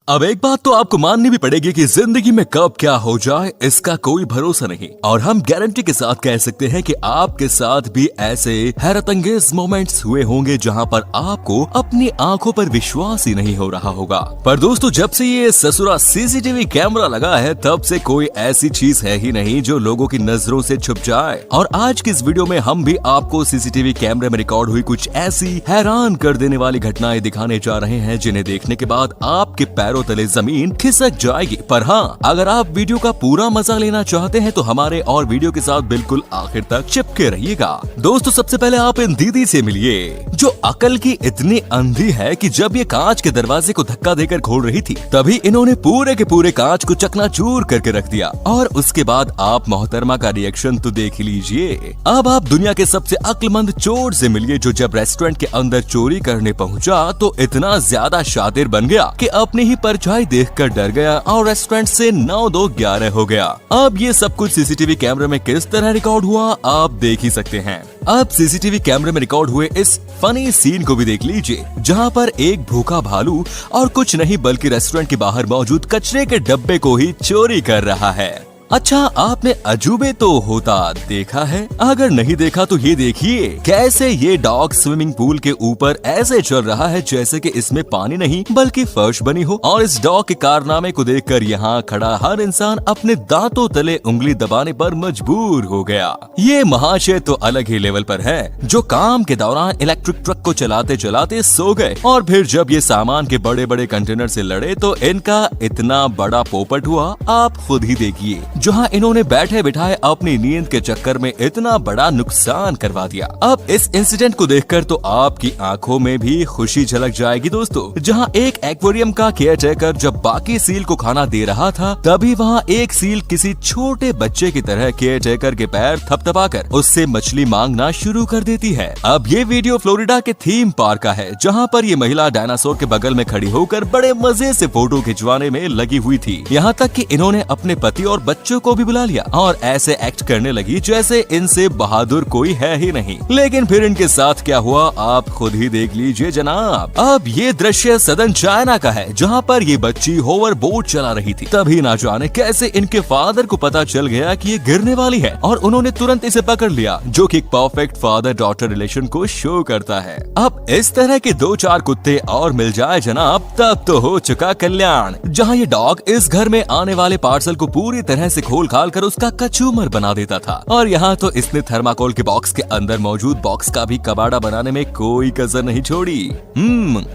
अब एक बात तो आपको माननी भी पड़ेगी कि जिंदगी में कब क्या हो जाए इसका कोई भरोसा नहीं, और हम गारंटी के साथ कह सकते हैं कि आपके साथ भी ऐसे हैरतअंगेज मोमेंट्स हुए होंगे जहां पर आपको अपनी आंखों पर विश्वास ही नहीं हो रहा होगा। पर दोस्तों, जब से ये ससुरा सीसीटीवी कैमरा लगा है तब से कोई ऐसी चीज है ही नहीं जो लोगों की नजरों से छुप जाए। और आज की इस वीडियो में हम भी आपको सीसीटीवी कैमरे में रिकॉर्ड हुई कुछ ऐसी हैरान कर देने वाली घटनाएं दिखाने जा रहे हैं जिन्हें देखने के बाद आपके पैरों तले जमीन खिसक जाएगी। पर हाँ, अगर आप वीडियो का पूरा मजा लेना चाहते हैं तो हमारे और वीडियो के साथ बिल्कुल आखिर तक चिपके रहिएगा। दोस्तों, सबसे पहले आप इन दीदी से मिलिए जो अकल की इतनी अंधी है कि जब ये कांच के दरवाजे को धक्का देकर खोल रही थी तभी इन्होंने पूरे के पूरे कांच को चकनाचूर करके रख दिया। और उसके बाद आप मोहतरमा का रिएक्शन तो देख ही लीजिए। अब आप दुनिया के सबसे अक्लमंद चोर से मिलिए जो जब रेस्टोरेंट के अंदर चोरी करने पहुंचा तो इतना ज्यादा शातिर बन गया कि अपनी ही परछाई देखकर डर गया और रेस्टोरेंट से 9-2-11 हो गया। अब ये सब कुछ सीसीटीवी कैमरे में किस तरह रिकॉर्ड हुआ आप देख ही सकते हैं। अब सीसीटीवी कैमरे में रिकॉर्ड हुए इस फनी सीन को भी देख लीजिए जहां पर एक भूखा भालू और कुछ नहीं बल्कि रेस्टोरेंट के बाहर मौजूद कचरे के डब्बे को ही चोरी कर रहा है। अच्छा, आपने अजूबे तो होता देखा है? अगर नहीं देखा तो ये देखिए कैसे ये डॉग स्विमिंग पूल के ऊपर ऐसे चल रहा है जैसे कि इसमें पानी नहीं बल्कि फर्श बनी हो। और इस डॉग के कारनामे को देखकर यहाँ खड़ा हर इंसान अपने दांतों तले उंगली दबाने पर मजबूर हो गया। ये महाशय तो अलग ही लेवल पर है जो काम के दौरान इलेक्ट्रिक ट्रक को चलाते चलाते सो गए और फिर जब ये सामान के बड़े बड़े कंटेनर से लड़े तो इनका इतना बड़ा पोपट हुआ आप खुद ही देखिए, जहां इन्होंने बैठे बिठाए अपनी नींद के चक्कर में इतना बड़ा नुकसान करवा दिया। अब इस इंसिडेंट को देखकर तो आपकी आंखों में भी खुशी झलक जाएगी दोस्तों, जहां एक एक्वेरियम का केयरटेकर जब बाकी सील को खाना दे रहा था तभी वहां एक सील किसी छोटे बच्चे की तरह केयरटेकर के पैर थपथपाकर उससे मछली मांगना शुरू कर देती है। अब ये वीडियो फ्लोरिडा के थीम पार्क का है जहाँ पर ये महिला डायनासोर के बगल में खड़ी होकर बड़े मजे से फोटो खिंचवाने में लगी हुई थी। यहाँ तक कि इन्होंने अपने पति और बच्चों को भी बुला लिया और ऐसे एक्ट करने लगी जैसे इनसे बहादुर कोई है ही नहीं। लेकिन फिर इनके साथ क्या हुआ आप खुद ही देख लीजिए जनाब। अब ये दृश्य सदन चाइना का है जहाँ पर ये बच्ची होवर बोट चला रही थी। तभी ना जाने कैसे इनके फादर को पता चल गया कि ये गिरने वाली है और उन्होंने तुरंत इसे पकड़ लिया, जो कि एक परफेक्ट फादर डॉटर रिलेशन को शो करता है। अब इस तरह के 2-4 कुत्ते और मिल जाए जनाब तब तो हो चुका कल्याण, जहाँ ये डॉग इस घर में आने वाले पार्सल को पूरी तरह से खोल खाल कर उसका कचूमर बना देता था। और यहाँ तो इसने थर्माकोल के बॉक्स के अंदर मौजूद बॉक्स का भी कबाड़ा बनाने में कोई कसर नहीं छोड़ी।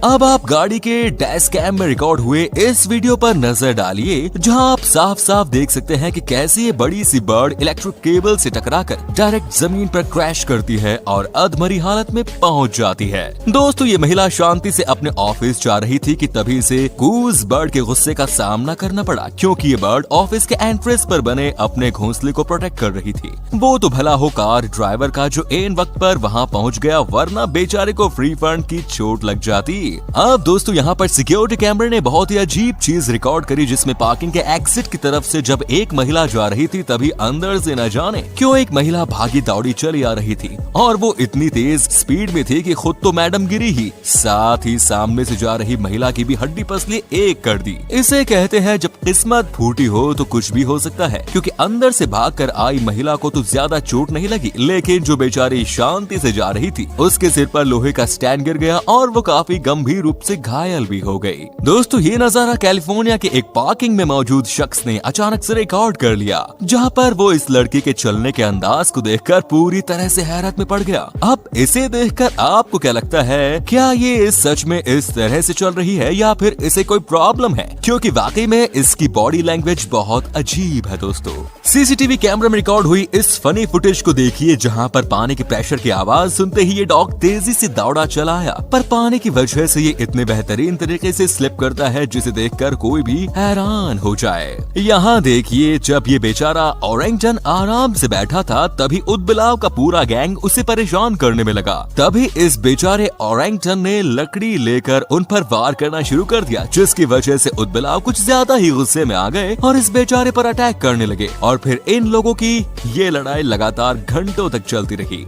अब आप गाड़ी के डैश कैम में रिकॉर्ड हुए इस वीडियो पर नजर डालिए जहाँ आप साफ साफ देख सकते हैं कि कैसे ये बड़ी सी बर्ड इलेक्ट्रिक केबल से टकराकर डायरेक्ट जमीन पर क्रैश करती है और अधमरी हालत में पहुँच जाती है। दोस्तों, ये महिला शांति से अपने ऑफिस जा रही थी कि तभी से कूज बर्ड के गुस्से का सामना करना पड़ा, क्योंकि ये बर्ड ऑफिस के एंट्रेंस पर बने अपने घोंसले को प्रोटेक्ट कर रही थी। वो तो भला हो कार ड्राइवर का जो एन वक्त पर वहां पहुंच गया, वरना बेचारे को फ्री फंड की चोट लग जाती। अब दोस्तों, यहाँ पर सिक्योरिटी कैमरे ने बहुत ही अजीब चीज रिकॉर्ड करी जिसमें पार्किंग के एग्जिट की तरफ से जब एक महिला जा रही थी तभी अंदर से न जाने क्यों एक महिला भागी दौड़ी चली आ रही थी और वो इतनी तेज स्पीड में थी कि खुद तो मैडम गिरी ही, साथ ही सामने से जा रही महिला की भी हड्डी पसली एक कर दी। इसे कहते हैं जब किस्मत फूटी हो तो कुछ भी हो सकता है, क्योंकि अंदर से भागकर आई महिला को तो ज्यादा चोट नहीं लगी, लेकिन जो बेचारी शांति से जा रही थी उसके सिर पर लोहे का स्टैंड गिर गया और वो काफी गंभीर रूप से घायल भी हो गई। दोस्तों, ये नजारा कैलिफोर्निया के एक पार्किंग में मौजूद शख्स ने अचानक से रिकॉर्ड कर लिया, जहाँ पर वो इस लड़की के चलने के अंदाज को देखकर पूरी तरह से हैरत में पड़ गया। अब इसे देखकर आपको क्या लगता है, क्या ये सच में इस तरह से चल रही है या फिर इसे कोई प्रॉब्लम है? क्योंकि वाकई में इसकी बॉडी लैंग्वेज बहुत अजीब है। दोस्तों, सीसीटीवी कैमरे में रिकॉर्ड हुई इस फनी फुटेज को देखिए जहां पर पानी के प्रेशर की आवाज सुनते ही ये डॉग तेजी से दौड़ा चला आया, पर पानी की वजह से ये इतने बेहतरीन तरीके से स्लिप करता है जिसे देखकर कोई भी हैरान हो जाए। यहाँ देखिए, जब ये बेचारा ओरेंगटन आराम से बैठा था तभी उदबिलाव का पूरा गैंग उसे परेशान करने में लगा। तभी इस बेचारे ओरेंगटन ने लकड़ी लेकर उन पर वार करना शुरू कर दिया, जिसकी वजह से उदबिलाव कुछ ज्यादा ही गुस्से में आ गए और इस बेचारे पर अटैक करने लगे और फिर इन लोगों की ये लड़ाई लगातार घंटों तक चलती रही।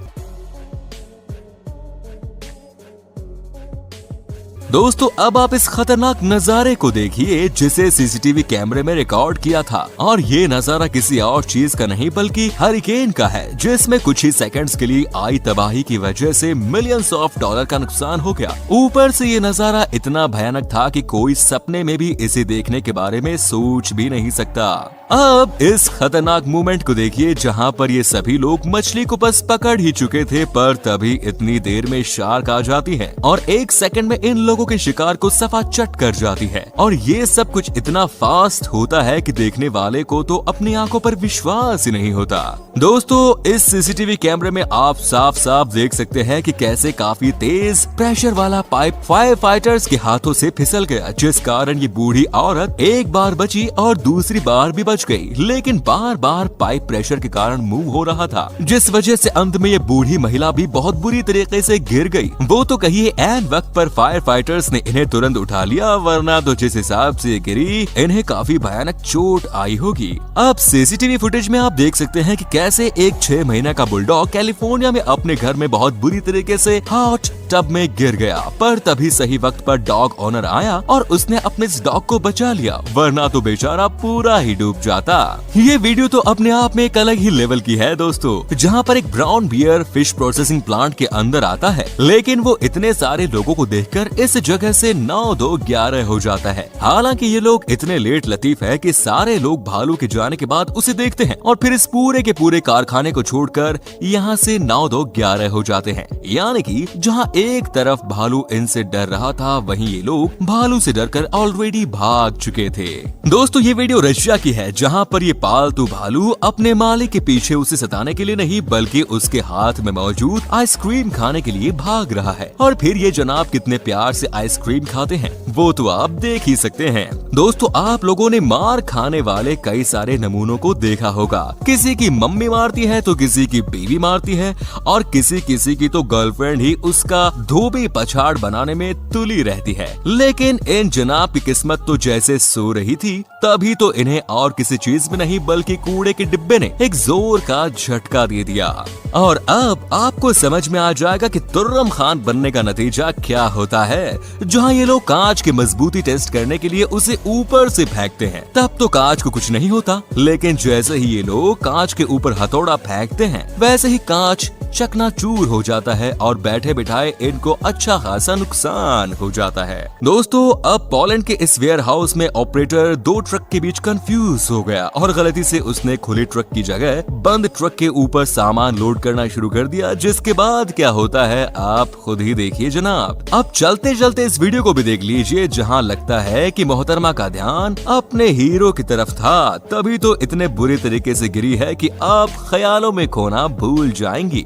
दोस्तों अब आप इस खतरनाक नजारे को देखिए जिसे सीसीटीवी कैमरे में रिकॉर्ड किया था, और ये नजारा किसी और चीज का नहीं बल्कि हरिकेन का है, जिसमें कुछ ही सेकंड्स के लिए आई तबाही की वजह से मिलियंस ऑफ डॉलर का नुकसान हो गया। ऊपर से ये नजारा इतना भयानक था कि कोई सपने में भी इसे देखने के बारे में सोच भी नहीं सकता। अब इस खतरनाक मूवमेंट को देखिए जहां पर ये सभी लोग मछली को बस पकड़ ही चुके थे, पर तभी इतनी देर में शार्क आ जाती है और एक सेकंड में इन लोगों के शिकार को सफा चट कर जाती है। और ये सब कुछ इतना फास्ट होता है कि देखने वाले को तो अपनी आंखों पर विश्वास ही नहीं होता। दोस्तों इस सीसीटीवी कैमरे में आप साफ साफ देख सकते हैं कि कैसे काफी तेज प्रेशर वाला पाइप फायर फाइटर्स के हाथों से फिसल गया, जिस कारण ये बूढ़ी औरत एक बार बची और दूसरी बार भी गई, लेकिन बार बार पाइप प्रेशर के कारण मूव हो रहा था, जिस वजह से अंत में ये बूढ़ी महिला भी बहुत बुरी तरीके से गिर गई। वो तो कहिए ऐन वक्त पर फायर फाइटर्स ने इन्हें तुरंत उठा लिया, वरना तो जिस हिसाब से गिरी इन्हें काफी भयानक चोट आई होगी। अब सीसीटीवी फुटेज में आप देख सकते हैं कि कैसे एक 6 महीने का बुलडॉग कैलिफोर्निया में अपने घर में बहुत बुरी तरीके से हॉट टब में गिर गया, पर तभी सही वक्त पर डॉग ओनर आया और उसने अपने इस डॉग को बचा लिया, वरना तो बेचारा पूरा ही डूब जाता। ये वीडियो तो अपने आप में एक अलग ही लेवल की है दोस्तों, जहां पर एक brown bear fish processing plant के अंदर आता है, लेकिन वो इतने सारे लोगों को देखकर इस जगह से 9-2-11 हो जाता है। हालांकि ये लोग इतने लेट लतीफ है कि सारे लोग भालू के जाने के बाद उसे देखते हैं और फिर इस पूरे के पूरे कारखाने को छोड़कर यहाँ से 9-2-11 हो जाते हैं। यानी कि जहाँ एक तरफ भालू इनसे डर रहा था, वहीं ये लोग भालू से डरकर ऑलरेडी भाग चुके थे। दोस्तों ये वीडियो रशिया की है, जहां पर ये पालतू भालू अपने मालिक के पीछे उसे सताने के लिए नहीं बल्कि उसके हाथ में मौजूद आइसक्रीम खाने के लिए भाग रहा है। और फिर ये जनाब कितने प्यार से आइसक्रीम खाते हैं वो तो आप देख ही सकते हैं। दोस्तों आप लोगों ने मार खाने वाले कई सारे नमूनों को देखा होगा, किसी की मम्मी मारती है तो किसी की बीवी मारती है और किसी किसी की तो गर्लफ्रेंड ही उसका धोबी पछाड़ बनाने में तुली रहती है। लेकिन इन जनाब की किस्मत तो जैसे सो रही थी, तभी तो इन्हें और किसी चीज में नहीं बल्कि कूड़े के डिब्बे ने एक जोर का झटका दे दिया। और अब आपको समझ में आ जाएगा कि तुर्रम खान बनने का नतीजा क्या होता है। जहां ये लोग कांच की मजबूती टेस्ट करने के लिए उसे ऊपर से फेंकते हैं, तब तो कांच को कुछ नहीं होता, लेकिन जैसे ही ये लोग कांच के ऊपर हथौड़ा फेंकते हैं, वैसे ही कांच चकनाचूर हो जाता है और बैठे बिठाए इनको अच्छा खासा नुकसान हो जाता है। दोस्तों अब पोलैंड के इस वेयर हाउस में ऑपरेटर 2 ट्रक के बीच कंफ्यूज हो गया और गलती से उसने खुले ट्रक की जगह बंद ट्रक के ऊपर सामान लोड करना शुरू कर दिया, जिसके बाद क्या होता है आप खुद ही देखिए जनाब। अब चलते चलते इस वीडियो को भी देख लीजिए, जहां लगता है कि मोहतरमा का ध्यान अपने हीरो की तरफ था, तभी तो इतने बुरे तरीके से गिरी है कि आप ख्यालों में खोना भूल जाएंगी।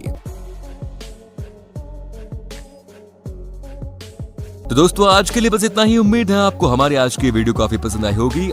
तो दोस्तों आज के लिए बस इतना ही। उम्मीद है आपको हमारी आज की वीडियो काफी पसंद आई होगी।